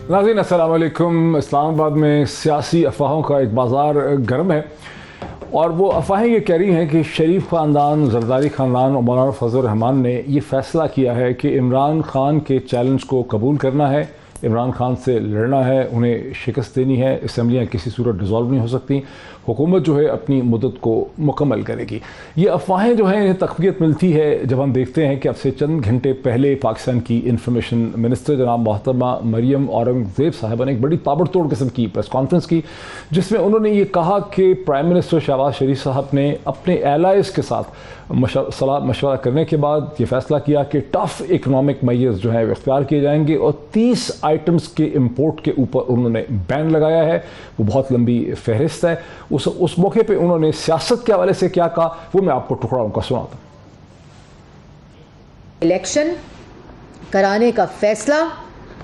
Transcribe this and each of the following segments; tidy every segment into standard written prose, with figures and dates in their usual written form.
नाज़रीन अस्सलाम वालेकुम। इस्लामाबाद में सियासी अफवाहों का एक बाज़ार गर्म है और वो अफवाहें ये कह रही हैं कि शरीफ ख़ानदान, जरदारी ख़ानदान और मौलाना फजल रहमान ने ये फ़ैसला किया है कि इमरान खान के चैलेंज को कबूल करना है, इमरान खान से लड़ना है, उन्हें शिकस्त देनी है, असम्बलियाँ किसी सूरत डिज़ोल्व नहीं हो सकती, हुकूमत जो है अपनी मुद्दत को मुकम्मल करेगी। ये अफवाहें जो हैं इन्हें तक़वियत मिलती है जब हम देखते हैं कि अब से चंद घंटे पहले पाकिस्तान की इंफॉर्मेशन मिनिस्टर जनाब मोहतरमा मरियम औरंगज़ेब साहिबा ने एक बड़ी ताबड़तोड़ किस्म की प्रेस कॉन्फ्रेंस की, जिसमें उन्होंने ये कहा कि प्राइम मिनिस्टर शहबाज शरीफ साहब ने अपने एलाइज़ के साथ मशवरा करने के बाद ये फ़ैसला किया कि टफ़ इकनॉमिक मेजर्स जो है वो इख्तियार किए जाएंगे और 30 आइटम्स के इम्पोर्ट के ऊपर उन्होंने बैन लगाया है। वो बहुत लंबी फहरिस्त है। उस मौके पे उन्होंने सियासत के हवाले से क्या कहा वो मैं आपको टुकड़ा उनका सुनाता हूँ। इलेक्शन कराने का फैसला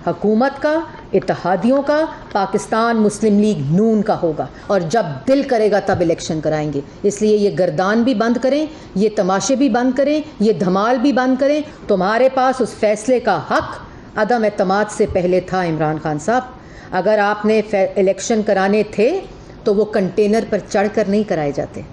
हुकूमत का, इत्तेहादियों का, पाकिस्तान मुस्लिम लीग नून का होगा और जब दिल करेगा तब इलेक्शन कराएंगे। इसलिए ये गर्दान भी बंद करें, ये तमाशे भी बंद करें, ये धमाल भी बंद करें। तुम्हारे पास उस फैसले का हक अदम एतमाद से पहले था इमरान खान साहब। अगर आपने इलेक्शन कराने थे तो वो कंटेनर पर चढ़कर नहीं कराए जाते।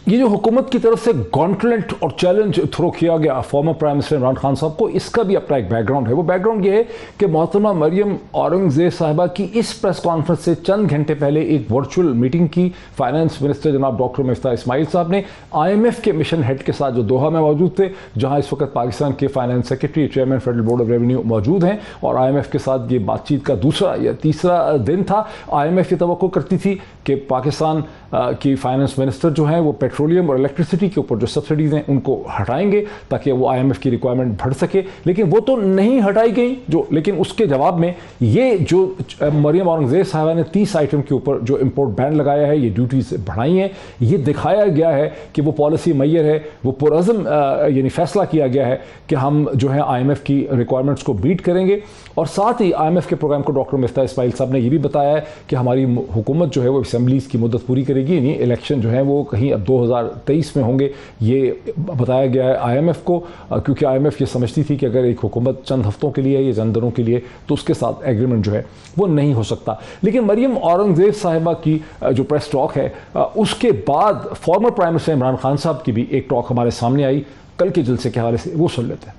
ये जो हुकूमत की तरफ से गॉन्टलेट और चैलेंज थ्रो किया गया former prime minister Imran Khan साहब को, इसका भी अपना एक बैकग्राउंड है। वो बैकग्राउंड ये है कि मोहतरमा मरियम औरंगज़ेब साहिबा की इस प्रेस कॉन्फ्रेंस से चंद घंटे पहले एक वर्चुअल मीटिंग की फाइनेंस मिनिस्टर जनाब डॉक्टर मिफ्ताह इस्माइल साहब ने IMF के मिशन हेड के साथ, जो दोहा में मौजूद थे, जहाँ इस वक्त पाकिस्तान के finance secretary, chairman federal board of revenue मौजूद हैं, और IMF के साथ ये बातचीत का दूसरा या तीसरा दिन था। IMF ये तवक्को करती थी कि पाकिस्तान की फाइनेंस मिनिस्टर जो हैं वो पेट्रोलियम और इलेक्ट्रिसिटी के ऊपर जो सब्सिडीज़ हैं उनको हटाएंगे ताकि वो IMF की रिक्वायरमेंट बढ़ सके, लेकिन वो तो नहीं हटाई गई। लेकिन उसके जवाब में ये जो मरियम औरंगज़ेब साहिबा ने 30 आइटम के ऊपर जो इम्पोर्ट बैन लगाया है, ये ड्यूटीज़ बढ़ाई हैं, ये दिखाया गया है कि वो पॉलिसी मैयर है, वो पुरअज़्म यानी फैसला किया गया है कि हम जो है IMF की रिक्वायरमेंट्स को बीट करेंगे। और साथ ही IMF के प्रोग्राम को डॉक्टर मिफ्ताह इस्माइल साहब ने ये भी बताया है कि हमारी हुकूमत जो है वो असम्बलीज़ की मुद्दत पूरी करेगी, यानी इलेक्शन जो है वो कहीं अब 2023 में होंगे, ये बताया गया है IMF को, क्योंकि IMF ये समझती थी कि अगर एक हुकूमत चंद हफ्तों के लिए या चंद दिनों के लिए तो उसके साथ एग्रीमेंट जो है वो नहीं हो सकता। लेकिन मरियम औरंगज़ेब साहिबा की जो प्रेस टॉक है, उसके बाद former prime minister Imran Khan साहब की भी एक टॉक हमारे सामने आई कल के जलसे के हवाले से, वो सुन लेते हैं।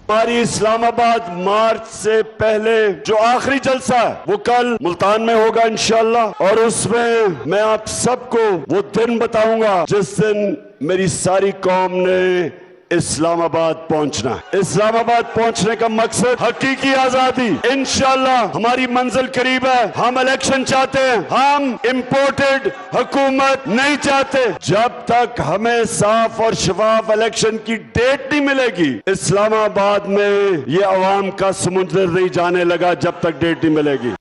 हमारी इस्लामाबाद मार्च से पहले जो आखिरी जलसा है वो कल मुल्तान में होगा इंशाअल्लाह, और उसमें मैं आप सबको वो दिन बताऊंगा जिस दिन मेरी सारी कौम ने इस्लामाबाद पहुंचना है। इस्लामाबाद पहुंचने का मकसद हकीकी आजादी। इंशाअल्लाह हमारी मंजिल करीब है। हम इलेक्शन चाहते हैं, हम इंपोर्टेड हुकूमत नहीं चाहते। जब तक हमें साफ और शफाफ इलेक्शन की डेट नहीं मिलेगी, इस्लामाबाद में ये अवाम का समुद्र नहीं जाने लगा जब तक डेट नहीं मिलेगी।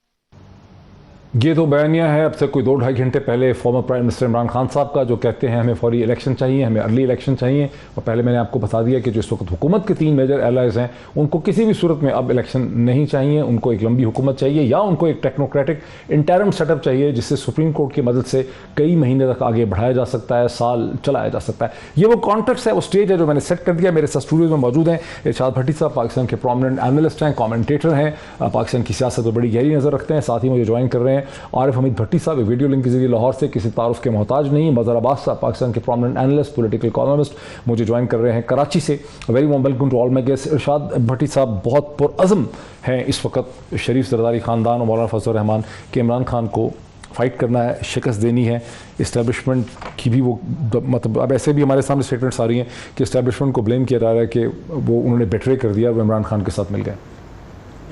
ये तो बयानिया है अब से कोई 2-2.5 घंटे पहले former prime minister Imran Khan साहब का, जो कहते हैं हमें फौरी इलेक्शन चाहिए, हमें अर्ली इलेक्शन चाहिए। और पहले मैंने आपको बता दिया कि जो इस वक्त हुकूमत के 3 मेजर एलाइज हैं उनको किसी भी सूरत में अब इलेक्शन नहीं चाहिए, उनको एक लंबी हुकूमत चाहिए या उनको एक टेक्नोक्रेटिक इंटरम सेटअप चाहिए जिससे सुप्रीम कोर्ट की मदद से कई महीने तक आगे बढ़ाया जा सकता है, साल चलाया जा सकता है। ये वो कॉन्टेक्स्ट है, वो स्टेज है जो मैंने सेट कर दिया। मेरे साथ स्टूडियो में मौजूद हैं इरशाद भट्टी साहब, पाकिस्तान के प्रोमिनेंट एनालिस्ट हैं, कॉमेंटेटर हैं, पाकिस्तान की सियासत पर बड़ी गहरी नज़र रखते हैं। साथ ही मुझे ज्वाइन कर रहे हैं आरिफ हमीद भट्टी साहब, वीडियो लिंक के जरिए लाहौर से, किसी तारुफ के मोहताज नहीं। मज़हर अब्बास साहब, पाकिस्तान के प्रोमिनेंट एनालिस्ट, पॉलिटिकल इकोनॉमिस्ट, मुझे ज्वाइन कर रहे हैं कराची से। Very warm welcome to all my guest. Irshad Bhatti sahab बहुत पुरअज़्म हैं इस वक्त शरीफ जरदारी ख़ानदान और मौलाना फजल रहमान के इमरान खान को फाइट करना है, शिकस्त देनी है। इस्टेब्लिशमेंट की भी वो मतलब अब ऐसे भी हमारे सामने स्टेटमेंट्स आ रही हैं कि इस्टेब्लिशमेंट को ब्लेम किया जा रहा है कि वो उन्होंने बेट्रे कर दिया, वो इमरान खान के साथ मिल गए।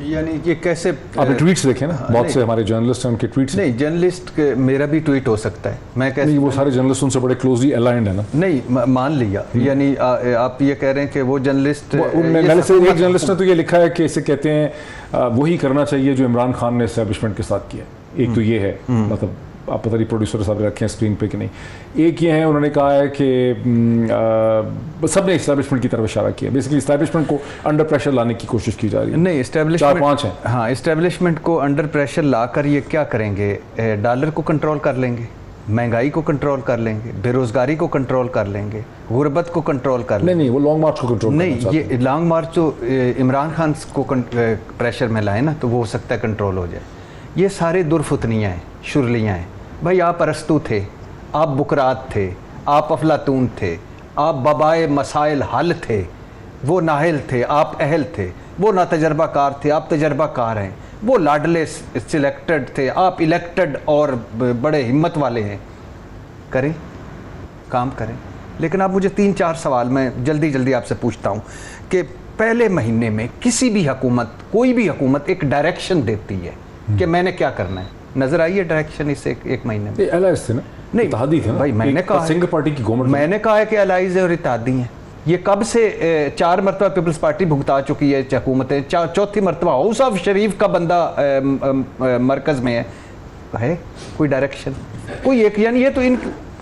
यानी ये कैसे, आपने ट्वीट्स देखे ना, बहुत से हमारे जर्नलिस्ट हैं, उनके ट्वीट्स। नहीं, जर्नलिस्ट मेरा भी ट्वीट हो सकता है, मैं कैसे नहीं, वो सारे जर्नलिस्ट उनसे बड़े क्लोजली अलाइंड है ना। नहीं, मान लिया, यानी आप ये कह रहे हैं कि वो जर्नलिस्ट, मैंने से एक जर्नलिस्ट ने तो ये लिखा है कि इसे कहते हैं वही करना चाहिए जो इमरान खान ने एस्टेब्लिशमेंट के साथ किया। एक तो ये है, मतलब आप पता नहीं प्रोड्यूसर साहब रखे हैं स्क्रीन पे कि नहीं। एक ये है, उन्होंने कहा है कि सब ने इस्टेब्लिशमेंट की तरफ इशारा किया, बेसिकली इस्टेब्लिशमेंट को अंडर प्रेशर लाने की कोशिश की जा रही है। नहीं, इस्टेब्लिशमेंट 4-5 हैं। हाँ, इस्टेब्लिशमेंट को अंडर प्रेशर लाकर ये क्या करेंगे, डॉलर को कंट्रोल कर लेंगे। महंगाई को कंट्रोल कर लेंगे, बेरोज़गारी को कंट्रोल कर लेंगे, गुर्बत को कंट्रोल कर लेंगे। नहीं, वो लॉन्ग मार्च को कंट्रोल नहीं, ये लॉन्ग मार्च जो इमरान खान को प्रेशर में लाए ना, तो वो हो सकता है कंट्रोल हो जाए। ये सारे दुर्फुतनियाँ हैं, शुरलियाँ हैं। भाई आप अरस्तू थे, आप बुकरात थे, आप अफलातून थे, आप बबाए मसाइल हल थे, वो नाहिल थे, आप अहल थे, वो नातजर्बाकार थे, आप तजर्बाकार हैं, वो लाडले सिलेक्टेड थे, आप इलेक्टेड और बड़े हिम्मत वाले हैं। करें, काम करें। लेकिन आप मुझे 3-4 सवाल मैं जल्दी जल्दी आपसे पूछता हूँ कि पहले महीने में किसी भी हुकूमत, कोई भी हुकूमत एक डायरेक्शन देती है कि मैंने क्या करना है। नज़र आई है डायरेक्शन इस एक महीने में? एलाइज थे ना, नहीं, इत्तेहादी थे ना भाई मैंने कहा सिंगल पार्टी की गवर्नमेंट, मैंने कहा है कि एलाइज और इत्तेहादी हैं। ये कब से 4 मरतबा पीपल्स पार्टी भुगता चुकी है हुकूमतें, चौथी मरतबा हाउस ऑफ शरीफ का बंदा मरकज़ में है कोई डायरेक्शन, कोई एक, यानी ये तो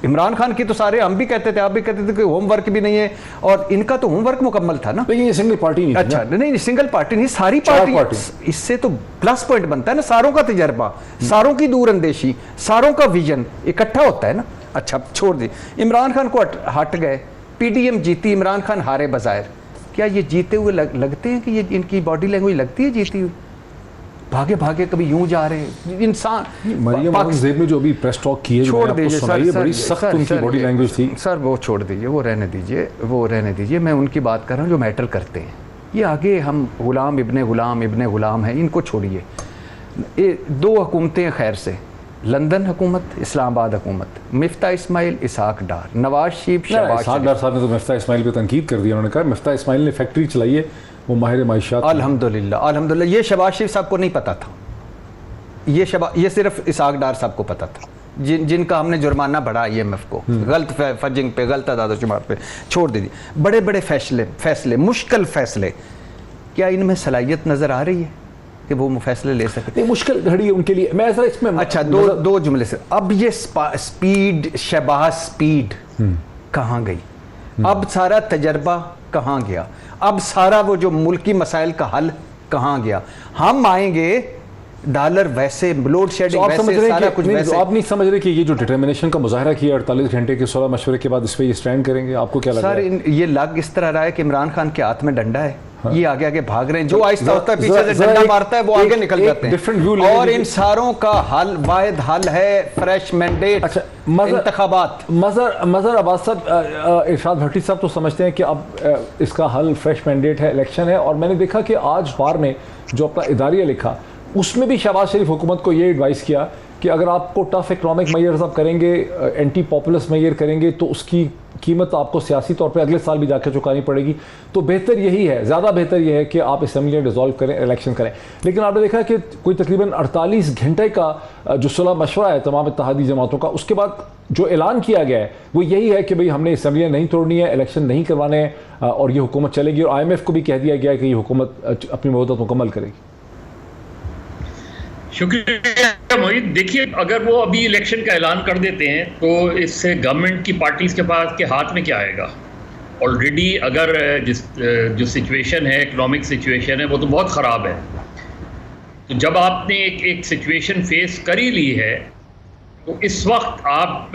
इमरान खान की तो सारे हम भी कहते थे, आप भी कहते थे कि होमवर्क भी नहीं है, और इनका तो होमवर्क मुकम्मल था ना। लेकिन ये सिंगल पार्टी नहीं, अच्छा नहीं, सिंगल पार्टी नहीं, सारी पार्टी। इससे तो प्लस पॉइंट बनता है ना, सारों का तजर्बा, सारों की दूरअंदेशी, सारों का विजन इकट्ठा होता है ना। अच्छा छोड़ दी, इमरान खान को हट गए, पीडीएम जीती, इमरान खान हारे बज़ाहिर। क्या ये जीते हुए लगते हैं कि ये इनकी बॉडी लैंग्वेज लगती है जीती हुई? भागे भागे कभी यूं जा रहे हैं इंसान। मरियम औरंगज़ेब ने जो अभी प्रेस टॉक की है, छोड़ दीजिए सर, बड़ी सख्त उनकी बॉडी लैंग्वेज थी सर, वो छोड़ दीजिए, वो रहने दीजिए, वो रहने दीजिए। मैं उनकी बात कर रहा हूँ जो मैटर करते हैं। ये आगे हम गुलाम इब्ने गुलाम हैं, इनको छोड़िए। ये 2 हुकूमतें खैर से, लंदन हुकूमत, इस्लामाबाद हुकूमत, मिफ्ता इस्माइल, इसहाक डार, नवाज शरीफ, इसहाक डार साहब ने तो मिफ्ता इस्माइल पे तनकीद कर दिया। उन्होंने कहा मिफ्ता इस्माइल ने फैक्ट्री चलाई है, वो माहिर माइशात। अल्हम्दुलिल्लाह ये शहबाज शरीफ साहब को नहीं पता था, ये सिर्फ इसहाक डार साहब को पता था, जिनका हमने जुर्माना बढ़ा IMF को गलत फजिंग पे, गलत अदाद-ओ-शुमार पे। छोड़ दीजिए, बड़े बड़े फैसले, मुश्किल फैसले, क्या इनमें सलाहियत नज़र आ रही है कि वो फैसले ले सकते? मुश्किल घड़ी है उनके लिए। मैं ऐसा इसमें अच्छा दो जुमले से, अब ये स्पीड, शहबाज स्पीड कहाँ गई? अब सारा तजर्बा कहाँ गया? अब सारा वो जो मुल्की मसाइल का हल कहाँ गया? हम आएंगे, डॉलर वैसे, लोड शेडिंग वैसे, सारा कुछ वैसे। आप नहीं समझ रहे कि ये जो डिटर्मिनेशन का मुजाहरा किया 48 घंटे के 16 मशवरे के बाद, इस पे ये स्टैंड करेंगे? आपको क्या लगता है? सर ये लग इस तरह रहा है कि इमरान खान के हाथ में डंडा है। हाँ। ये आगे आगे भाग रहे हैं, जो आहिस्ता होता है पीछे से डंडा मारता है, वो आगे निकल जाते हैं। और इन सारों का हल, वाहिद हल है फ्रेश मैंडेट। अच्छा, इंतखाबात। मज़हर अब्बास साहब, इरशाद भट्टी साहब तो समझते हैं कि अब इसका हल फ्रेश मैंडेट है, इलेक्शन है। और मैंने देखा कि आज अखबार में जो अपना इदारिया लिखा, उसमें भी शहबाज शरीफ हुकूमत को ये एडवाइस किया कि अगर आपको टफ इकनॉमिक मेजर्स आप करेंगे, एंटी पॉपुलस मेजर करेंगे, तो उसकी कीमत आपको सियासी तौर पे अगले साल भी जाकर चुकानी पड़ेगी। तो बेहतर यही है, ज़्यादा बेहतर यह है कि आप असेंबली डिसॉल्व करें, इलेक्शन करें। लेकिन आपने देखा कि कोई तकरीबन 48 घंटे का जो सुलह मशवरा है तमाम इत्तेहादी जमातों का, उसके बाद जो ऐलान किया गया है वो यही है कि भाई हमने असेंबलियाँ नहीं तोड़नी है, इलेक्शन नहीं करवाने हैं, और ये हुकूमत चलेगी। और IMF को भी कह दिया गया है कि ये हुकूमत अपनी मुद्दत मुकम्मल करेगी। शुक्रिया मोहित। देखिए, अगर वो अभी इलेक्शन का ऐलान कर देते हैं तो इससे गवर्नमेंट की पार्टीज़ के पास के हाथ में क्या आएगा? ऑलरेडी अगर जो सिचुएशन है, इकोनॉमिक सिचुएशन है, वो तो बहुत ख़राब है। तो जब आपने एक सिचुएशन फेस कर ही ली है, तो इस वक्त आप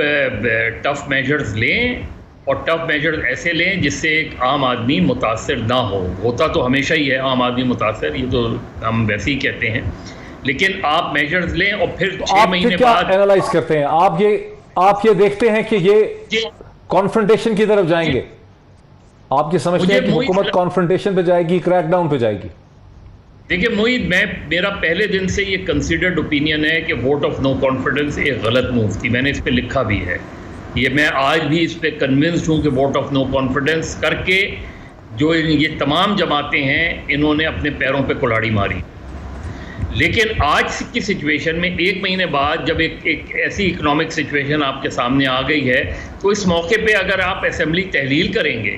टफ मेजर्स लें, और टफ मेजर्स ऐसे लें जिससे एक आम आदमी मुतासर ना हो। होता तो हमेशा ही है आम आदमी मुतासर, ये तो हम वैसे ही कहते हैं, लेकिन आप मेजर्स लें और फिर 6 महीने बाद एनालाइज करते हैं। आप ये देखते हैं कि ये कॉन्फ्रंटेशन की तरफ जाएंगे? आप ये समझते हैं कि हुकूमत कॉन्फ्रंटेशन पे जाएगी, क्रैकडाउन पे जाएगी? देखिए मोहित, मेरा पहले दिन से ये कंसिडर्ड ओपिनियन है कि वोट ऑफ नो कॉन्फिडेंस एक गलत मूव थी। मैंने इस पे लिखा भी है, ये मैं आज भी इस पे कन्विंस्ड हूँ कि वोट ऑफ नो कॉन्फिडेंस करके जो ये तमाम जमातें हैं, इन्होंने अपने पैरों पे कुल्हाड़ी मारी। लेकिन आज की सिचुएशन में 1 महीने बाद जब एक ऐसी इकोनॉमिक सिचुएशन आपके सामने आ गई है, तो इस मौके पे अगर आप असेंबली तहलील करेंगे,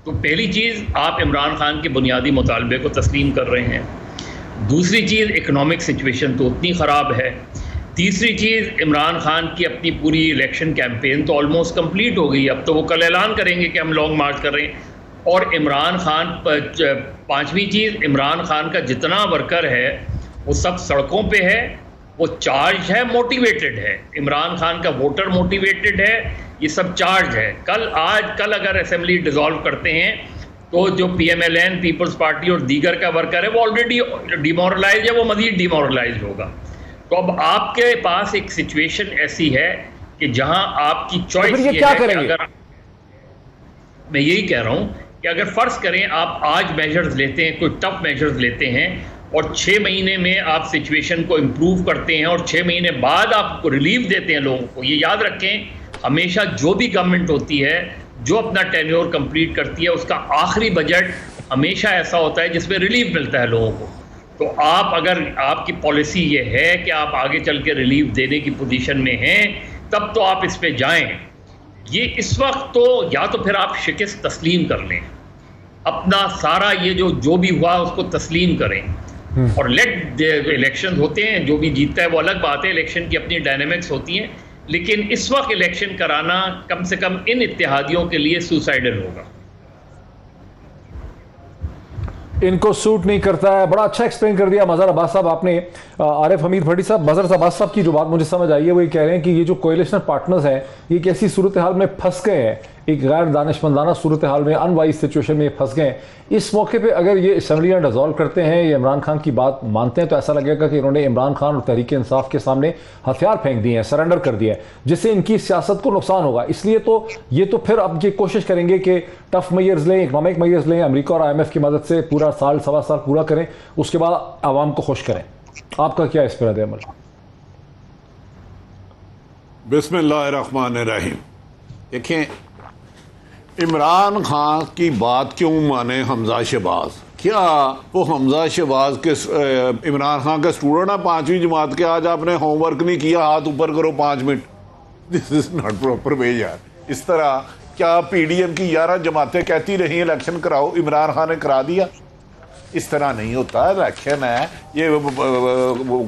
तो पहली चीज़ आप इमरान खान के बुनियादी मुतालबे को तस्लीम कर रहे हैं। दूसरी चीज़, इकोनॉमिक सिचुएशन तो उतनी ख़राब है। तीसरी चीज़, इमरान खान की अपनी पूरी इलेक्शन कैंपेन तो ऑलमोस्ट कंप्लीट हो गई। अब तो वो कल ऐलान करेंगे कि हम लॉन्ग मार्च कर रहे हैं। और इमरान खान, पाँचवीं चीज़, इमरान खान का जितना वर्कर है वो सब सड़कों पे है, वो चार्ज है, मोटिवेटेड है। इमरान खान का वोटर मोटिवेटेड है, ये सब चार्ज है। कल अगर असेंबली डिसॉल्व करते हैं तो जो PMLN, पीपल्स पार्टी और दीगर का वर्कर है वो ऑलरेडी डिमोरलाइज है, वो मजीद डिमोरलाइज होगा। तो अब आपके पास एक सिचुएशन ऐसी है कि जहां आपकी चॉइस ये ये क्या है कि करेंगे? अगर मैं यही कह रहा हूं कि अगर फर्ज करें आप आज मेजर्स लेते हैं, कोई टफ मेजर्स लेते हैं और 6 महीने में आप सिचुएशन को इम्प्रूव करते हैं और 6 महीने बाद आप रिलीफ देते हैं लोगों को। ये याद रखें, हमेशा जो भी गवर्नमेंट होती है जो अपना टेन्योर कंप्लीट करती है उसका आखिरी बजट हमेशा ऐसा होता है जिसमें रिलीफ मिलता है लोगों को। तो आप अगर आपकी पॉलिसी ये है कि आप आगे चल के रिलीफ देने की पोजीशन में हैं, तब तो आप इस पे जाएं। ये इस वक्त तो या तो फिर आप शिकस्त तस्लीम कर लें, अपना सारा ये जो भी हुआ उसको तस्लीम करें और लेट इलेक्शन होते हैं, जो भी जीतता है वो अलग बात है, इलेक्शन की अपनी डायनेमिक्स होती हैं, लेकिन इस वक्त इलेक्शन कराना कम से कम इन इत्तेहादियों के लिए सुसाइडल होगा। इनको सूट नहीं करता है। बड़ा अच्छा एक्सप्लेन कर दिया मजहर अब्बास साहब आपने। आरिफ हमीद भट्टी साहब, मजहर अब्बास साहब की जो बात मुझे समझ आई है वो ये कह रहे हैं कि ये जो कोएलिशन पार्टनर्स हैं ये एक ऐसी सूरत हाल में फंस गए हैं, एक गैर दानिशमंदाना सूरत हाल में, अनवाइज सिचुएशन में फंस गए हैं। इस मौके पे अगर ये असम्बलियाँ डिसॉल्व करते हैं, ये इमरान खान की बात मानते हैं, तो ऐसा लगेगा कि इन्होंने इमरान खान और तहरीक इंसाफ के सामने हथियार फेंक दिए हैं, सरेंडर कर दिया है, जिससे इनकी सियासत को नुकसान होगा। इसलिए तो ये तो फिर अब ये कोशिश करेंगे कि टफ मेजर्स लें, इकनॉमिक मेजर्स लें, अमेरिका और IMF की मदद से पूरा साल सवा साल पूरा करें, उसके बाद आवाम को खुश करें। आपका क्या इस पर रद्द-ए-अमल? बिस्मिल्लाहिर्रहमानिर्रहीम। देखें, इमरान खान की बात क्यों माने हमजा शहबाज? क्या वो हमजा शहबाज के इमरान खान के स्टूडेंट है 5वीं जमात के? आज आपने होमवर्क नहीं किया, हाथ ऊपर करो 5 minute. This is not proper way यार। इस तरह क्या PDM की 11 जमातें कहती रही इलेक्शन कराओ, इमरान खान ने करा दिया? इस तरह नहीं होता। इलेक्शन है, ये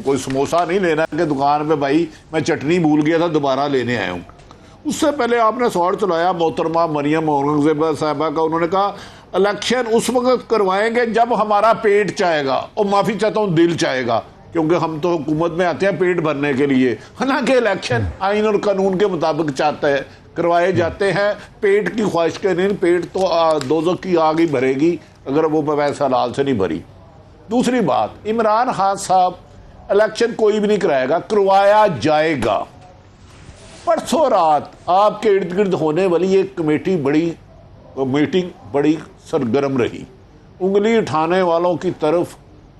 कोई समोसा नहीं लेना कि दुकान पे भाई मैं चटनी भूल गया था दोबारा लेने आया हूँ। उससे पहले आपने सवाल चलाया मोहतरमा मरियम औरंगजेब साहबा का। उन्होंने कहा इलेक्शन उस वक्त करवाएंगे जब हमारा पेट चाहेगा, और माफ़ी चाहता हूँ दिल चाहेगा, क्योंकि हम तो हुकूमत में आते हैं पेट भरने के लिए। हालांकि इलेक्शन आइन और कानून के मुताबिक चाहते हैं करवाए जाते हैं, पेट की ख्वाहिश के नहीं। पेट तो दोज़ख की आग ही भरेगी अगर वो पैसा लाल से नहीं भरी। दूसरी बात, इमरान खान साहब इलेक्शन कोई भी नहीं कराएगा, करवाया जाएगा। परसों रात आपके इर्द गिर्द होने वाली एक मीटिंग बड़ी सरगर्म रही। उंगली उठाने वालों की तरफ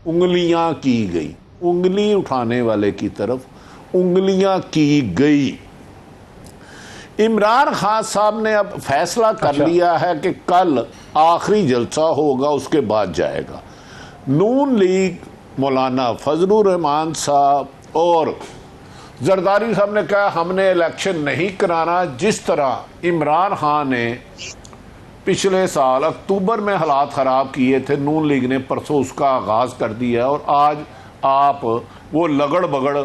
उंगलियां की गई, उंगली उठाने वाले की तरफ उंगलियां की गई। इमरान खान साहब ने अब फैसला कर लिया है कि कल आखिरी जलसा होगा, उसके बाद जाएगा। नून लीग मौलाना फजलुर रहमान साहब और जरदारी साहब ने कहा हमने इलेक्शन नहीं कराना। जिस तरह इमरान खान ने पिछले साल अक्टूबर में हालात ख़राब किए थे, नून लीग ने परसों उसका आगाज़ कर दिया। और आज आप वो लगड़ बगड़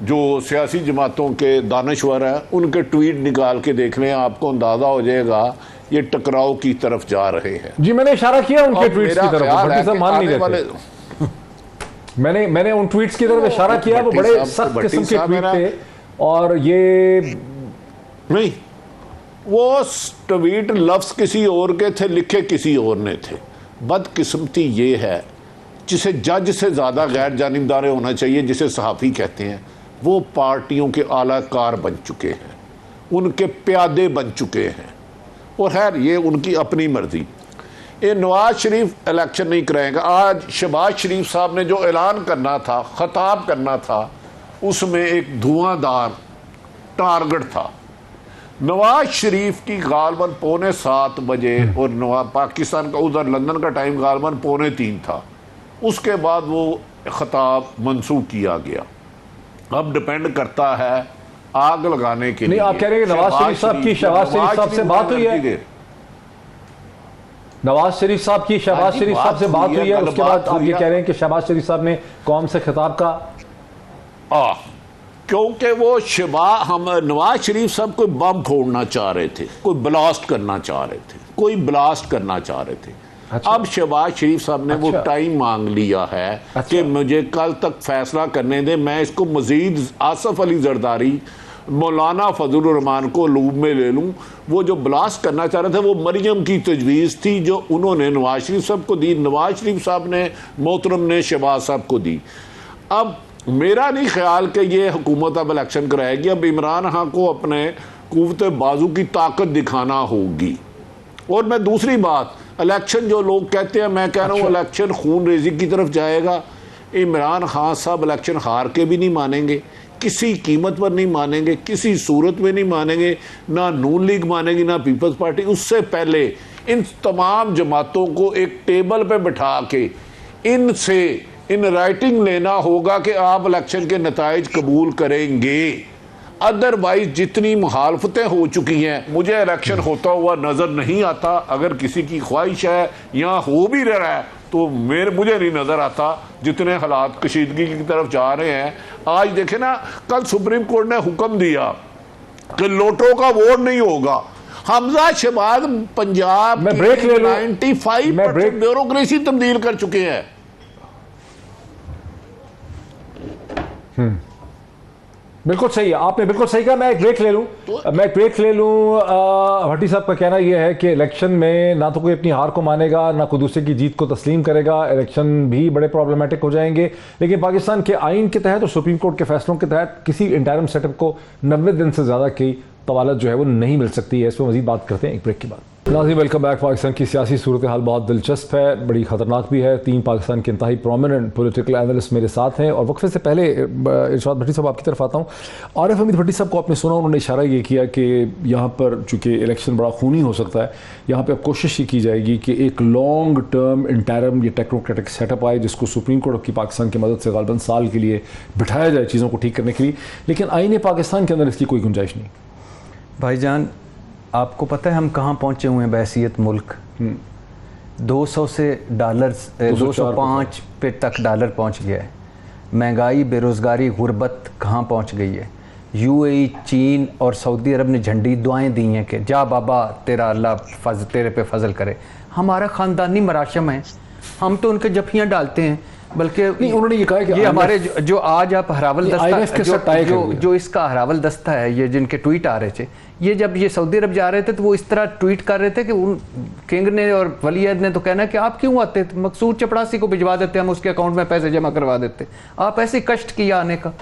जो सियासी जमातों के दानश्वर हैं उनके ट्वीट निकाल के देख लें, आपको अंदाज़ा हो जाएगा ये टकराव की तरफ जा रहे हैं। जी, मैंने इशारा किया उनके ट्वीट्स की तरफ, भट्टी साहब मान नहीं रहे थे। मैंने उन ट्वीट्स की तरफ इशारा किया, वो बड़े सख्त किस्म के ट्वीट थे। और ये नहीं, वो ट्वीट लफ्ज़ किसी और के थे, लिखे किसी और ने थे। बदकिस्मती ये है, जिसे जज से ज़्यादा गैर जानिबदार होना चाहिए, जिसे सहाफ़ी कहते हैं, वो पार्टियों के आलाकार बन चुके हैं, उनके प्यादे बन चुके हैं। और खैर ये उनकी अपनी मर्जी। ये नवाज शरीफ इलेक्शन नहीं कराएगा। आज शहबाज शरीफ साहब ने जो ऐलान करना था, खताब करना था, उसमें एक धुआंधार टारगेट था। नवाज शरीफ की गालबन 6:45 बजे और पाकिस्तान का उधर लंदन का टाइम गालबन 2:45 था। उसके बाद वो खताब मंसूख किया गया। अब डिपेंड करता है आग लगाने के लिए। नहीं, आप कह रहे हैं नवाज शरीफ साहब की शहबाज शरीफ साहब से बात हुई है? नवाज शरीफ साहब की शहबाज शरीफ साहब से बात हुई है, उसके बाद आप ये कह रहे हैं कि शहबाज शरीफ साहब ने कौम से खिताब का क्योंकि वो हम नवाज शरीफ साहब कोई बम फोड़ना चाह रहे थे, कोई ब्लास्ट करना चाह रहे थे, कोई ब्लास्ट करना चाह रहे थे। अब शहबाज शरीफ साहब ने वो टाइम मांग लिया है कि मुझे कल तक फैसला करने दें, मैं इसको मजीद आसफ अली जरदारी, मौलाना फजलुर रहमान को लूब में ले लूं। वो जो ब्लास्ट करना चाह रहे थे वो मरियम की तजवीज़ थी जो उन्होंने नवाज शरीफ साहब को दी, नवाज शरीफ साहब ने मोहतरम ने शहबाज साहब को दी। अब मेरा नहीं ख्याल कि ये हुकूमत अब इलेक्शन कराएगी। अब इमरान खान को अपने कुव्वत बाजू की ताकत दिखाना होगी। और मैं दूसरी बात, इलेक्शन जो लोग कहते हैं, मैं कह रहा हूँ इलेक्शन खून रेजी की तरफ जाएगा। इमरान खान साहब इलेक्शन हार के भी नहीं मानेंगे, किसी कीमत पर नहीं मानेंगे, किसी सूरत में नहीं मानेंगे, ना नून लीग मानेगी ना पीपल्स पार्टी। उससे पहले इन तमाम जमातों को एक टेबल पे बिठा के इनसे इन राइटिंग लेना होगा कि आप इलेक्शन के नताइज कबूल करेंगे। अदरवाइज जितनी मुखालफतें हो चुकी हैं, मुझे इलेक्शन होता हुआ नज़र नहीं आता। अगर किसी की ख्वाहिश है यहाँ हो भी रहा है तो मुझे नहीं नज़र आता जितने हालात कशीदगी की तरफ जा रहे हैं। आज देखे ना, कल सुप्रीम कोर्ट ने हुक्म दिया कि लोटो का वोट नहीं होगा। हमजा शहबाज पंजाब मैं ब्रेक ले लूं। 95% ब्यूरोक्रेसी तब्दील कर चुके हैं। बिल्कुल सही है, आपने बिल्कुल सही कहा। मैं एक ब्रेक ले लूं। भट्टी साहब का कहना यह है कि इलेक्शन में ना तो कोई अपनी हार को मानेगा, ना कोई दूसरे की जीत को तस्लीम करेगा। इलेक्शन भी बड़े प्रॉब्लमेटिक हो जाएंगे। लेकिन पाकिस्तान के आइन के तहत और सुप्रीम कोर्ट के फैसलों के तहत किसी इंटरिम सेटअप को 90 दिन से ज़्यादा की तवालत जो है वो नहीं मिल सकती है। इस पर मज़ीद बात करते हैं एक ब्रेक के बाद। नाज़रीन, वेलकम बैक। पाकिस्तान की सियासी सूरत हाल बहुत दिलचस्प है, बड़ी ख़तरनाक भी है। 3 पाकिस्तान के इंतहाई प्रोमिनेंट पॉलिटिकल एनालिस्ट मेरे साथ हैं। और वक्फे से पहले इरशाद भट्टी साहब आपकी तरफ आता हूँ। आरिफ हमीद भट्टी साहब को आपने सुना, उन्होंने इशारा ये किया कि यहाँ पर चूँकि इलेक्शन बड़ा खूनी हो सकता है, यहाँ पर अब कोशिश ये की जाएगी कि एक लॉन्ग टर्म इंटरिम या टेक्नोक्रेटिक सेटअप आए जिसको सुप्रीम कोर्ट की पाकिस्तान की मदद से गालबन साल के लिए बिठाया जाए चीज़ों को ठीक करने के लिए। लेकिन आईने पाकिस्तान के अंदर इसकी कोई गुंजाइश नहीं। भाईजान, आपको पता है हम कहाँ पहुँचे हुए हैं बहैसियत मुल्क? 200 से डॉलर्स 205 पे तक डॉलर पहुँच गया है। महंगाई, बेरोज़गारी, गुर्बत कहाँ पहुँच गई है। यूएई, चीन और सऊदी अरब ने झंडी दुआएं दी हैं कि जा बाबा तेरा अल्लाह तेरे पे फजल करे। हमारा ख़ानदानी मराशम है, हम तो उनके जफियाँ डालते हैं। बल्कि उन्होंने ये कहा कि ये हमारे जो आज आप हरावल दस्ता जो इसका हरावल दस्ता है, ये जिनके ट्वीट आ रहे थे, ये जब ये सऊदी अरब जा रहे थे तो वो इस तरह ट्वीट कर रहे थे कि उन किंग ने और वलीद ने तो कहना कि आप क्यों आते थे, मकसूद चपड़ासी को भिजवा देते, हम उसके अकाउंट में पैसे जमा करवा देते। आप ऐसे कष्ट किया आने का,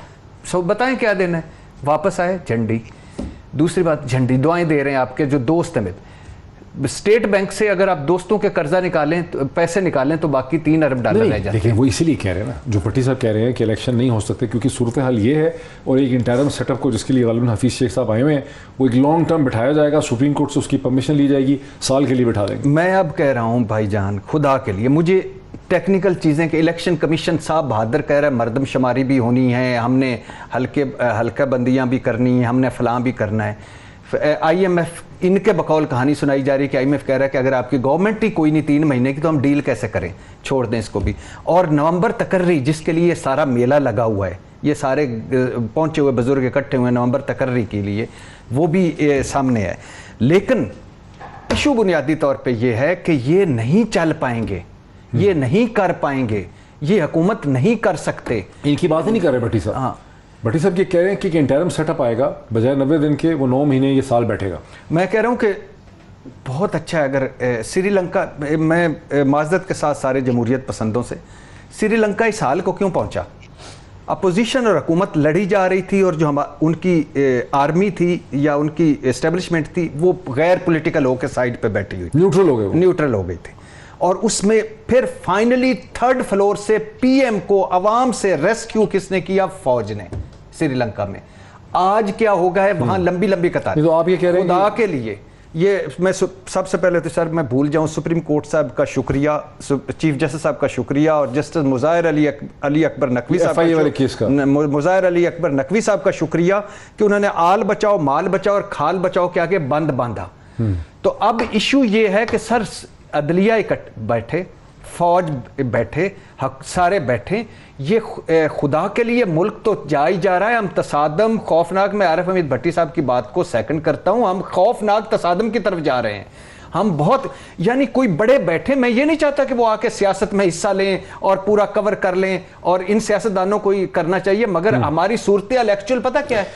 सब बताएं क्या देना है। वापस आए झंडी। दूसरी बात, झंडी दुआएं दे रहे हैं आपके जो दोस्त हैं। स्टेट बैंक से अगर आप दोस्तों के कर्जा निकालें तो पैसे निकालें तो बाकी 3 अरब डॉलर रह जाते हैं। लेकिन वो इसीलिए कह रहे हैं ना, जो भट्टी साहब कह रहे हैं कि इलेक्शन नहीं हो सकते क्योंकि सूरत हाल ये है। और एक इंटरिम सेटअप को जिसके लिए गालिबन हफीज़ शेख साहब आए हुए हैं, वो एक लॉन्ग टर्म बिठाया जाएगा, सुप्रीम कोर्ट से उसकी परमिशन ली जाएगी, साल के लिए बिठा देंगे। मैं अब कह रहा हूँ भाईजान, खुदा के लिए मुझे टेक्निकल चीज़ें कि इलेक्शन कमीशन साहब बहादुर कह रहा है मरदमशुमारी भी होनी है, हमने हल्का बंदियाँ भी करनी है, हमने फलां भी करना है। IMF इनके बकौल कहानी सुनाई जा रही है कि IMF कह रहा है कि अगर आपकी गवर्नमेंट ही कोई नहीं 3 महीने की तो हम डील कैसे करें, छोड़ दें इसको भी। और नवंबर तकर्री जिसके लिए ये सारा मेला लगा हुआ है, ये सारे पहुंचे हुए बुजुर्ग इकट्ठे हुए नवंबर तकर्री के लिए, वो भी सामने है। लेकिन इशू बुनियादी तौर पे ये है कि ये नहीं चल पाएंगे, ये नहीं कर पाएंगे, ये हुकूमत नहीं कर सकते। इनकी बात ही नहीं कर रहे भट्टी साहब। हाँ, भट्टी साहब ये कह रहे हैं कि इंटरिम सेटअप आएगा, बजाय 90 दिन के वो 9 महीने ये साल बैठेगा। मैं कह रहा हूँ कि बहुत अच्छा है। अगर श्रीलंका, मैं माजरत के साथ सारे जमहूरियत पसंदों से, श्रीलंका इस हाल को क्यों पहुँचा? अपोजिशन और हुकूमत लड़ी जा रही थी और जो उनकी आर्मी थी या उनकी एस्टेब्लिशमेंट थी वो गैर पॉलिटिकल होकर साइड पे बैठी हुई, न्यूट्रल हो गई थी। और उसमें फिर फाइनली 3rd फ्लोर से PM को आवाम से रेस्क्यू किसने किया? फौज ने। श्रीलंका में आज क्या होगा है, वहां लंबी लंबी कतार। तो आप ये कह रहे हैं खुदा के लिए ये मैं सबसे पहले तो सर मैं भूल जाऊं, सुप्रीम कोर्ट साहब का शुक्रिया, चीफ जस्टिस साहब का शुक्रिया और जस्टिस मुज़ाहिर अली अकबर नकवी साहब मुज़ाहिर अली अकबर नकवी साहब का शुक्रिया कि उन्होंने आल बचाओ, माल बचाओ और खाल बचाओ के आगे बंद बांधा। तो अब इशू ये है कि सर अदलिया बैठे, फौज बैठे, सारे बैठे, ये खुदा के लिए मुल्क तो जा ही जा रहा है। हम तसादम खौफनाक, मैं आरिफ हमीद भट्टी साहब की बात को सेकंड करता हूं, हम खौफनाक तसादम की तरफ जा रहे हैं। हम बहुत, यानी कोई बड़े बैठे, मैं ये नहीं चाहता कि वो आके सियासत में हिस्सा लें और पूरा कवर कर लें, और इन सियासतदानों को ही करना चाहिए, मगर हमारी सूरत एक्चुअल पता क्या है?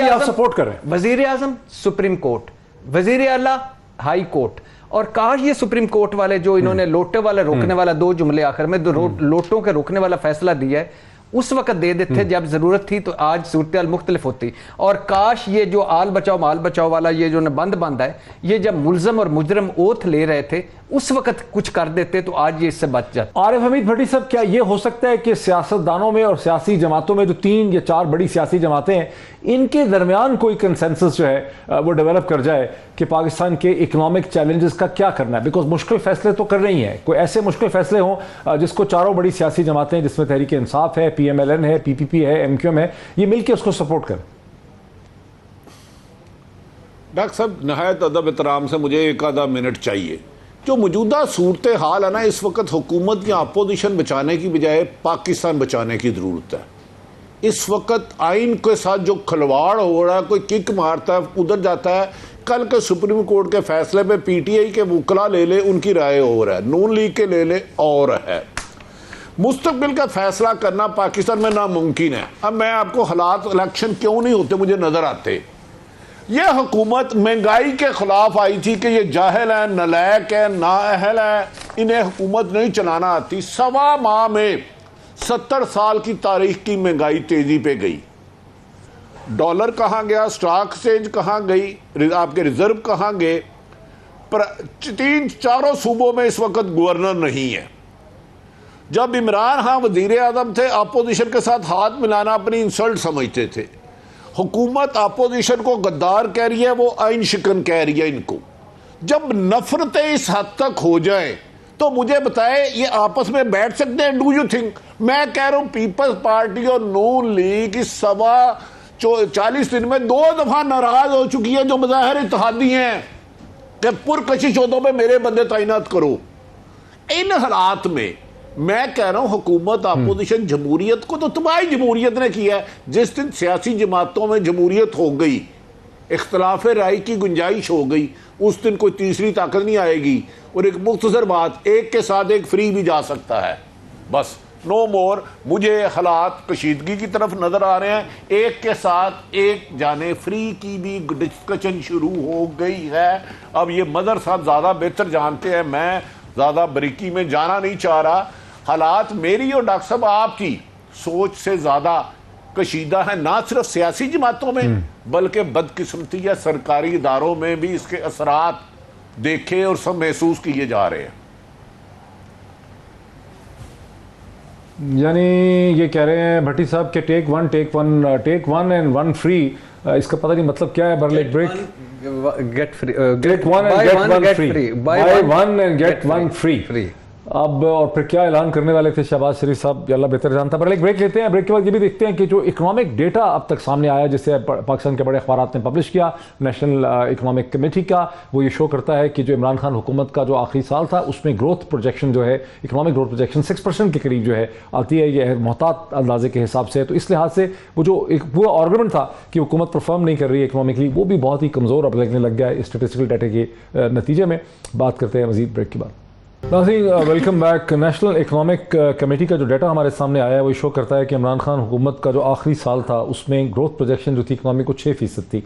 आप सपोर्ट कर रहे हैं वजीर आजम सुप्रीम कोर्ट, वजीर आला हाई कोर्ट, और काश ये सुप्रीम कोर्ट वाले जो इन्होंने लोटे वाला रोकने वाला, 2 जुमले आखिर में, लोटों के रोकने वाला फैसला दिया है, उस वक्त दे देते जब जरूरत थी, तो आज सूरत मुख्तलिफ होती। और काश ये जो आल बचाओ माल बचाओ वाला ये जो बंद है, ये जब मुलजम और मुजरम ओथ ले रहे थे उस वक्त कुछ कर देते तो आज ये इससे बच जाते। आरिफ हमीद भट्टी साहब, क्या ये हो सकता है कि सियासतदानों में और सियासी जमातों में जो 3 या 4 बड़ी सियासी जमातें हैं, इनके दरमियान कोई कंसेंसस जो है वो डेवलप कर जाए कि पाकिस्तान के इकोनॉमिक चैलेंजेस का क्या करना है? बिकॉज मुश्किल फैसले तो कर रही हैं, कोई ऐसे मुश्किल फैसले हों जिसको चारों बड़ी सियासी जमातें, जिसमें तहरीक इंसाफ है, PMLN है, PPP है, MQM है, ये मिलकर उसको सपोर्ट करें। डॉक्टर साहब, नहायत अदब एहतराम से मुझे एक आधा मिनट चाहिए। जो मौजूदा सूरत हाल है ना, इस वक्त हुकूमत या अपोजिशन बचाने की बजाय पाकिस्तान बचाने की ज़रूरत है। इस वक्त आइन के साथ जो खिलवाड़ हो रहा है, कोई किक मारता है उधर जाता है, कल के सुप्रीम कोर्ट के फैसले पे PTI के वकला ले ले, उनकी राय और है, नून लीग के ले ले और है। मुस्तकबिल का फैसला करना पाकिस्तान में नामुमकिन है। अब मैं आपको हालात इलेक्शन क्यों नहीं होते मुझे नजर आते। यह हुकूमत महंगाई के खिलाफ आई थी कि ये जाहिल है, नलायक है, नाअहल है, इन्हें हुकूमत नहीं चलाना आती। 1.25 माह में 70 साल की तारीख की महंगाई तेजी पे गई। डॉलर कहाँ गया, स्टॉक एक्सचेंज कहाँ गई, आपके रिजर्व कहाँ गए। 3-4 सूबों में इस वक्त गवर्नर नहीं है। जब इमरान खान वजीर आजम थे, अपोजिशन के साथ हाथ मिलाना अपनी इंसल्ट समझते थे। हुकूमत अपोजिशन को गद्दार कह रही है, वो आइन शिकन कह रही है इनको। जब नफरतें इस हद तक हो जाए तो मुझे बताए ये आपस में बैठ सकते हैं? Do you think? मैं कह रहा हूं पीपल्स पार्टी और नून लीग इस 40 दिन में 2 दफा नाराज हो चुकी है, जो मज़ाहिर इत्तेहादी हैं कि पुरकशिशों पे मेरे बंदे तैनात करो। इन हालात में मैं कह रहा हूं हुकूमत अपोजिशन जमहूरियत को तो तबाही जमहूरियत ने किया है। जिस दिन सियासी जमातों में जमहूरियत हो गई, इख्तलाफ राय की गुंजाइश हो गई, उस दिन कोई तीसरी ताकत नहीं आएगी। और एक मुख्तसर बात, एक के साथ एक फ्री भी जा सकता है, बस, नो मोर। मुझे हालात कशीदगी की तरफ नजर आ रहे हैं, एक के साथ एक जाने फ्री की भी डिस्कशन शुरू हो गई है। अब ये मदर साहब ज़्यादा बेहतर जानते हैं, मैं ज़्यादा बारीकी में जाना नहीं चाह रहा। हालात मेरी और डॉक्टर साहब आपकी सोच से ज़्यादा कशीदा है, ना सिर्फ सियासी जमातों में बल्कि बदकिस्मती या सरकारी इदारों में भी इसके असरात देखे और सब महसूस किए जा रहे हैं। यानी ये कह रहे हैं भट्टी साहब के take one and one free, इसका पता नहीं मतलब क्या है। बरलेक break, get free, get one and get one free, buy one and get one free. अब और फिर क्या ऐलान करने वाले थे शहबाज शरीफ साहब, अल्लाह बेहतर जानता। पर एक ब्रेक लेते हैं, ब्रेक के बाद ये भी देखते हैं कि जो इकोनॉमिक डेटा अब तक सामने आया, जिसे पाकिस्तान के बड़े अखबारात ने पब्लिश किया, नेशनल इकोनॉमिक कमेटी का, वो ये शो करता है कि जो इमरान खान हुकूमत का जो आखिरी साल था उसमें ग्रोथ प्रोजेक्शन जो है, इकोनॉमिक ग्रोथ प्रोजेक्शन 6% के करीब जो है आती है, ये मोहतात अंदाजे के हिसाब से। तो इस लिहाज से वो जो एक पूरा आर्गूमेंट था कि हुकूमत परफॉर्म नहीं कर रही है इकोनॉमिकली, वो भी बहुत ही कमज़ोर अब लगने लग गया है स्टेटिस्टिकल डाटा के नतीजे में। बात करते हैं मज़ीद ब्रेक के बाद। नाज़रीन, welcome back. National economic committee का जो डाटा हमारे सामने आया है वो शो करता है कि इमरान खान हुकूमत का जो आखिरी साल था उसमें ग्रोथ प्रोजेक्शन जो थी इकोनॉमी को 6% थी।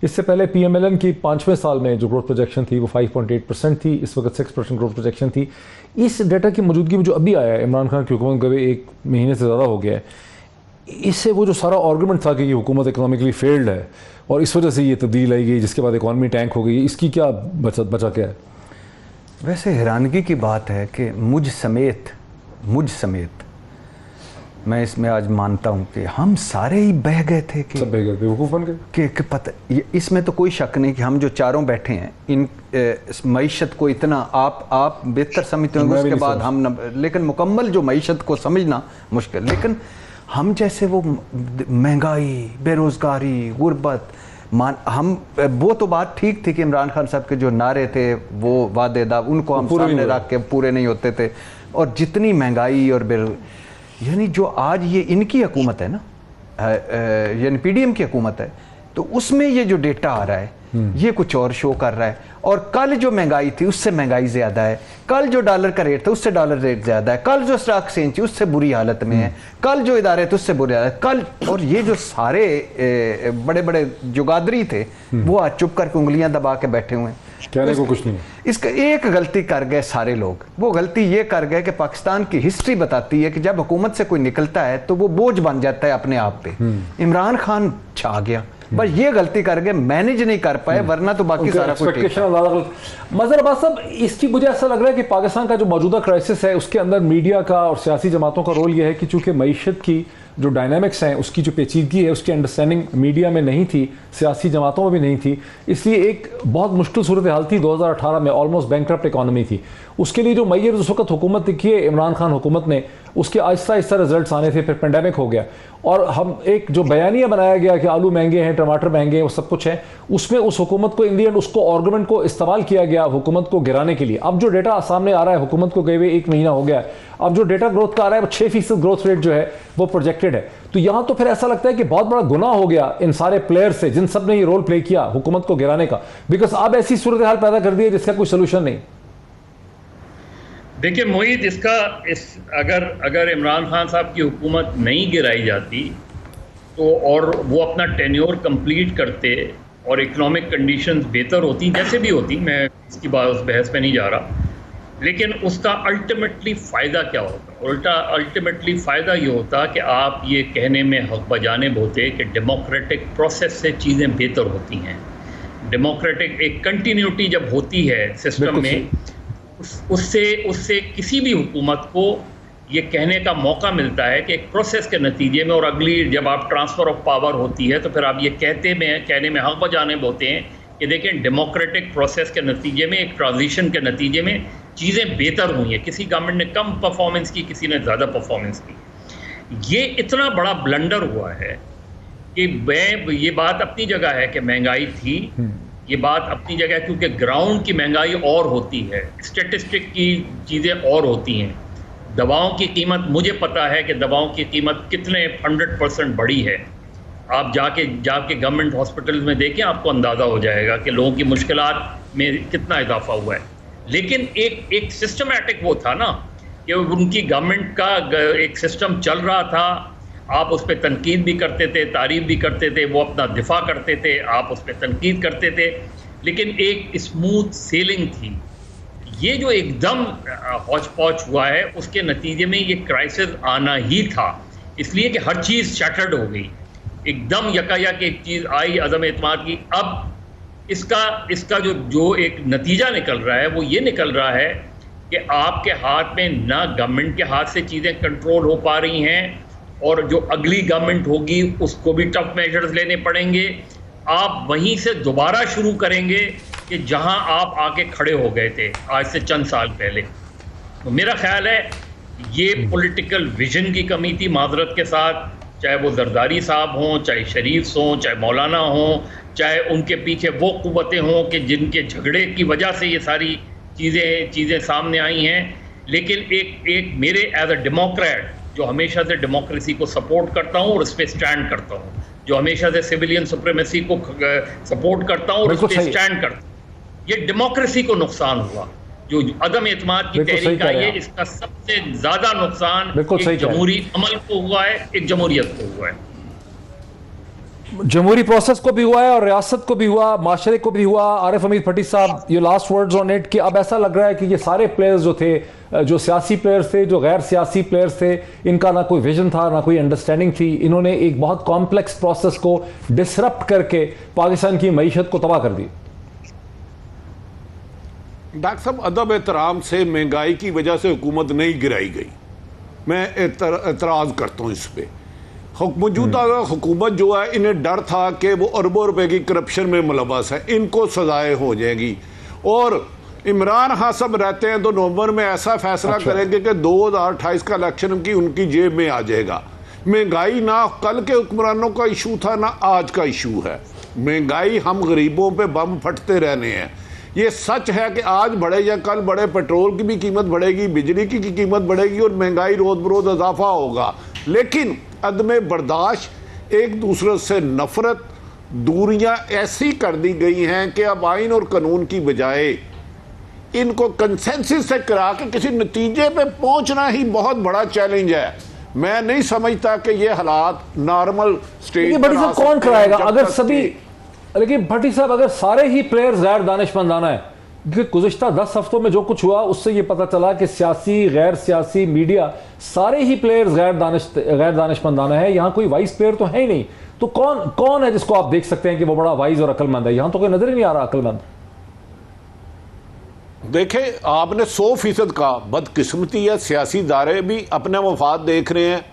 इससे पहले PMLN की 5वें साल में जो ग्रोथ प्रोजेक्शन थी वो 5.8% थी, इस वक्त 6% ग्रोथ प्रोजेक्शन थी। इस डाटा की मौजूदगी में जो अभी आया है, इमरान खान की हुकूमत का 1 महीने से ज़्यादा हो गया है, इससे वो जो सारा आर्गूमेंट था कि ये हुकूमत इकोनॉमिकली फेल्ड है और इस वजह से ये तब्दील आई गई, जिसके बाद इकॉनमी टैंक हो गई, इसकी क्या बचा क्या है? वैसे हैरानगी की बात है कि मुझ समेत मैं इसमें आज मानता हूं कि हम सारे ही बह गए थे कि सब बह गए, बेवकूफ़ बन गए कि पता, इसमें तो कोई शक नहीं कि हम जो चारों बैठे हैं इन मईशत को इतना आप बेहतर समझते होंगे, उसके बाद हम न, लेकिन मुकम्मल जो मईशत को समझना मुश्किल। लेकिन हम जैसे वो महंगाई, बेरोज़गारी, गुर्बत, हम वो तो बात ठीक थी कि इमरान खान साहब के जो नारे थे वो वादे दा, उनको हम सामने रख के पूरे नहीं होते थे। और जितनी महंगाई और यानी जो आज ये इनकी हुकूमत है ना, यानी PDM की हुकूमत है, तो उसमें ये जो डेटा आ रहा है ये कुछ और शो कर रहा है। और कल जो महंगाई थी उससे महंगाई ज्यादा है, कल जो डॉलर का रेट था उससे डॉलर रेट ज्यादा है, कल जो स्टॉक एक्सचेंज थी उससे बुरी हालत में है, कल जो इदारे थे उससे बुरी हालत कल। और ये जो सारे बड़े बड़े जुगादरी थे वो आज चुप करके उंगलियां दबा के बैठे हुए हैं, कहने को कुछ नहीं। इसका एक गलती कर गए सारे लोग, वो गलती ये कर गए कि पाकिस्तान की हिस्ट्री बताती है कि जब हुकूमत से कोई निकलता है तो वो बोझ बन जाता है अपने आप पे। इमरान खान छा गया, बस ये गलती कर गए, मैनेज नहीं कर पाए, वरना तो बाकी सारा कुछ ठीक था। मजहर अब्बास साहब, इसकी मुझे ऐसा लग रहा है कि पाकिस्तान का जो मौजूदा क्राइसिस है उसके अंदर मीडिया का और सियासी जमातों का रोल यह है कि चूंकि मईशत की जो डायनामिक्स हैं, उसकी जो पेचीदगी है, उसकी अंडरस्टैंडिंग मीडिया में नहीं थी, सियासी जमातों में भी नहीं थी, इसलिए एक बहुत मुश्किल सूरत हाल थी। 2018 में ऑलमोस्ट बैंकरप्ट इकॉनमी थी। उसके लिए जो मैयर उस वक्त हुकूमत की है इमरान खान हुकूमत ने, उसके आहिस्ता आहिस्ता रिजल्ट्स आने थे, फिर पेंडेमिक हो गया और हम एक जो बयानिया बनाया गया कि आलू महंगे हैं, टमाटर महंगे हैं, वो सब कुछ है, उसमें उस हुकूमत को इन दी एंड उसको आर्गुमेंट को इस्तेमाल किया गया हुकूमत को गिराने के लिए। अब जो डेटा सामने आ रहा है, हुकूमत को गए हुए 1 महीना हो गया, अब जो डेटा ग्रोथ का आ रहा है वो 6% ग्रोथ रेट जो है वो प्रोजेक्टेड है। तो यहां तो फिर ऐसा लगता है कि बहुत बड़ा गुनाह हो गया इन सारे प्लेयर्स से जिन सब ने ये रोल प्ले किया हुकूमत को गिराने का, बिकॉज अब ऐसी सूरत हाल पैदा कर दी है जिसका कोई सोल्यूशन नहीं। देखिए मोहित, अगर इमरान खान साहब की हुकूमत नहीं गिराई जाती तो और वो अपना टेन्योर कंप्लीट करते और इकोनॉमिक कंडीशंस बेहतर होती, जैसे भी होती, मैं इसकी बात उस बहस में नहीं जा रहा, लेकिन उसका अल्टीमेटली फ़ायदा क्या होता? अल्टीमेटली फ़ायदा ये होता कि आप ये कहने में हक बजानिब होते कि डेमोक्रेटिक प्रोसेस से चीज़ें बेहतर होती हैं। डेमोक्रेटिक एक कंटिन्यूटी जब होती है सिस्टम में, उससे किसी भी हुकूमत को ये कहने का मौका मिलता है कि एक प्रोसेस के नतीजे में, और अगली जब आप ट्रांसफ़र ऑफ पावर होती है तो फिर आप ये कहने में हक बजानिब होते हैं कि देखें डेमोक्रेटिक प्रोसेस के नतीजे में, एक ट्रांजिशन के नतीजे में चीज़ें बेहतर हुई हैं। किसी गवर्नमेंट ने कम परफॉर्मेंस की, किसी ने ज़्यादा परफॉर्मेंस की। ये इतना बड़ा ब्लंडर हुआ है कि ये बात अपनी जगह है कि महंगाई थी, ये बात अपनी जगह है क्योंकि ग्राउंड की महंगाई और होती है, स्टेटिस्टिक की चीज़ें और होती हैं। दवाओं की कीमत, मुझे पता है कि दवाओं की कीमत कितने 100% बढ़ी है। आप जाके गवर्नमेंट हॉस्पिटल्स में देखें, आपको अंदाज़ा हो जाएगा कि लोगों की मुश्किलात में कितना इजाफा हुआ है। लेकिन एक सिस्टमैटिक वो था ना कि उनकी गवर्नमेंट का एक सिस्टम चल रहा था, आप उस पर तनकीद भी करते थे, तारीफ भी करते थे, वो अपना दिफा करते थे, आप उस पर तनकीद करते थे, लेकिन एक स्मूथ सेलिंग थी। ये जो एकदम हौच पौच हुआ है, उसके नतीजे में ये क्राइसिस आना ही था, इसलिए कि हर चीज़ शटर्ड हो गई, एकदम यकायक एक चीज़ आई अदम एतमाद की। अब इसका जो एक नतीजा निकल रहा है वो ये निकल रहा है कि आपके हाथ में ना गवर्नमेंट के हाथ से चीज़ें कंट्रोल हो पा रही हैं, और जो अगली गवर्नमेंट होगी उसको भी टफ मेजर्स लेने पड़ेंगे। आप वहीं से दोबारा शुरू करेंगे कि जहां आप आके खड़े हो गए थे आज से चंद साल पहले। तो मेरा ख्याल है ये पॉलिटिकल विजन की कमी थी, माजरत के साथ, चाहे वो जरदारी साहब हों, चाहे शरीफ हों, चाहे मौलाना हों, चाहे उनके पीछे वो कुव्वतें हों कि जिनके झगड़े की वजह से ये सारी चीज़ें सामने आई हैं। लेकिन एक मेरे एज अ डेमोक्रेट, जो हमेशा से डेमोक्रेसी को सपोर्ट करता हूँ और उस पर स्टैंड करता हूँ, जो हमेशा से सिविलियन सुप्रीमेसी को सपोर्ट करता हूँ और उस पर स्टैंड करता हूँ, ये डेमोक्रेसी को नुकसान हुआ। जो अदम एतमाद की तहरीक आई है, इसका सबसे ज़्यादा नुकसान एक जमहूरी अमल को हुआ है, एक जमहूरियत को हुआ है, जमहूरी प्रोसेस को भी हुआ है और रियासत को भी हुआ, माशरे को भी हुआ। आरिफ हमीद भट्टी साहब, ये लास्ट वर्ड्स ऑन इट कि अब ऐसा लग रहा है कि ये सारे प्लेयर्स जो थे, जो सियासी प्लेयर्स थे, जो गैर सियासी प्लेयर्स थे, इनका ना कोई विजन था, ना कोई अंडरस्टैंडिंग थी। इन्होंने एक बहुत कॉम्प्लेक्स प्रोसेस को डिसरप्ट करके पाकिस्तान की मईशत को तबाह कर दी। डॉक्टर साहब, अदब एहतराम से महंगाई की वजह से हुकूमत नहीं गिराई गई, मैं एतराज़ करता हूँ इस पर। मौजूदा हुकूमत जो है, इन्हें डर था कि वो अरबों रुपए की करप्शन में मुलव्वस है, इनको सजाएं हो जाएगी, और इमरान खान साहब रहते हैं तो नवंबर में ऐसा फैसला करेंगे कि 2028 का इलेक्शन की उनकी जेब में आ जाएगा। महंगाई ना कल के हुक्मरानों का इशू था, ना आज का इशू है। महंगाई हम गरीबों पे बम फटते रहने हैं। ये सच है कि आज बढ़े या कल बढ़े, पेट्रोल की भी कीमत बढ़ेगी, बिजली की कीमत बढ़ेगी और महंगाई रोज बरोज इजाफा होगा। लेकिन अदम बर्दाश्त, एक दूसरे से नफरत, दूरियां ऐसी कर दी गई हैं कि अब आइन और कानून की बजाय इनको कंसेंसस से करा के किसी नतीजे पे पहुंचना ही बहुत बड़ा चैलेंज है। मैं नहीं समझता कि ये हालात नॉर्मल स्टेज लेकिन भट्टी साहब कौन कराएगा अगर सभी, लेकिन भट्टी साहब अगर सारे ही प्लेयर्स गैर दानिशमंदाना है, क्योंकि गुज़िश्ता 10 हफ्तों में जो कुछ हुआ उससे ये पता चला कि सियासी, गैर सियासी, मीडिया, सारे ही प्लेयर्स गैर दानिशमंदाना है, यहाँ कोई वाइस प्लेयर तो है ही नहीं, तो कौन है जिसको आप देख सकते हैं कि वो बड़ा वाइज और अक्लमंद है? यहाँ तो कोई नजर ही नहीं आ रहा अक्लमंद। देखें, आपने 100% का बदकिस्मती है, सियासी इदारे भी अपने मफाद देख रहे हैं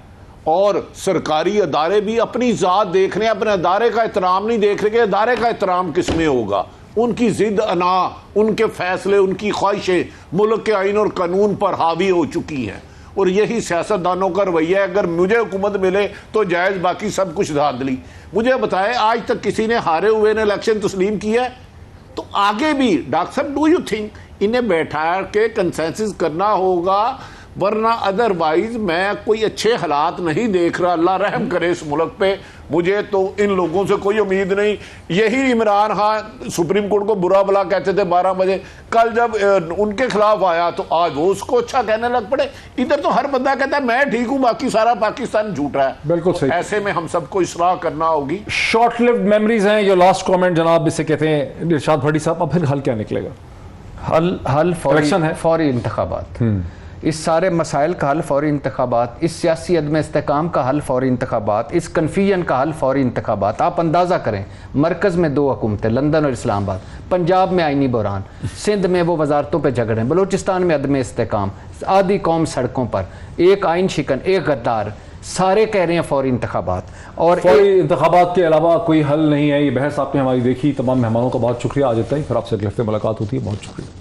और सरकारी अदारे भी अपनी ज़ात देख रहे हैं, अपने अदारे का एहतराम नहीं देख रहे कि अदारे का एहतराम किस में होगा। उनकी जिद अना, उनके फैसले, उनकी ख्वाहिशें मुल्क के आइन और कानून पर हावी हो चुकी हैं और यही सियासतदानों का रवैया है। अगर मुझे हुकूमत मिले तो जायज़, बाकी सब कुछ धांधली। मुझे बताएं, आज तक किसी ने हारे हुए ने इलेक्शन तस्लीम किया है? तो आगे भी डॉक्टर साहब, डू यू थिंक इन्हें बैठा के कंसेंसस करना होगा, वरना अदरवाइज मैं कोई अच्छे हालात नहीं देख रहा। अल्लाह रहम करे इस मुल्क पे। मुझे तो इन लोगों से कोई उम्मीद नहीं। यही इमरान खान सुप्रीम कोर्ट को बुरा भला कहते थे 12 बजे, कल जब उनके खिलाफ आया तो आज वो उसको अच्छा कहने लग पड़े। इधर तो हर बंदा कहता है मैं ठीक हूं, बाकी सारा पाकिस्तान झूठा है। बिल्कुल सही। ऐसे में हम सबको इसलाह करना होगी। शॉर्ट लिव्ड मेमोरीज हैं। ये लास्ट कमेंट जनाब इसे कहते हैं इरशाद भट्टी साहब, अब फिर हल क्या निकलेगा? हल इलेक्शन है, फौरी इंतखाबात। इस सारे मसाइल का हल फौरी इंतखाबात, इस सियासी अदम इस्तेकाम का हल फौरी इंतखाबात, इस कन्फ्यूजन का हल फौरी इंतखाबात। आप अंदाज़ा करें, मरकज़ में 2 हुकूमतें, लंदन और इस्लामाबाद, पंजाब में आइनी बहरान, सिंध में वो वजारतों पर झगड़े, बलूचिस्तान में अदम इस्तेकाम, आधी कौम सड़कों पर, एक आइन शिकन, एक गद्दार, सारे कह रहे हैं फौरी इंतखाबात। और फौरी इंतखाबात के अलावा कोई हल नहीं है। ये बहस आपने हमारी देखी। तमाम मेहमानों का बहुत शुक्रिया। आज इतना ही, फिर आपसे अगले हफ्ते मुलाकात होती है। बहुत शुक्रिया।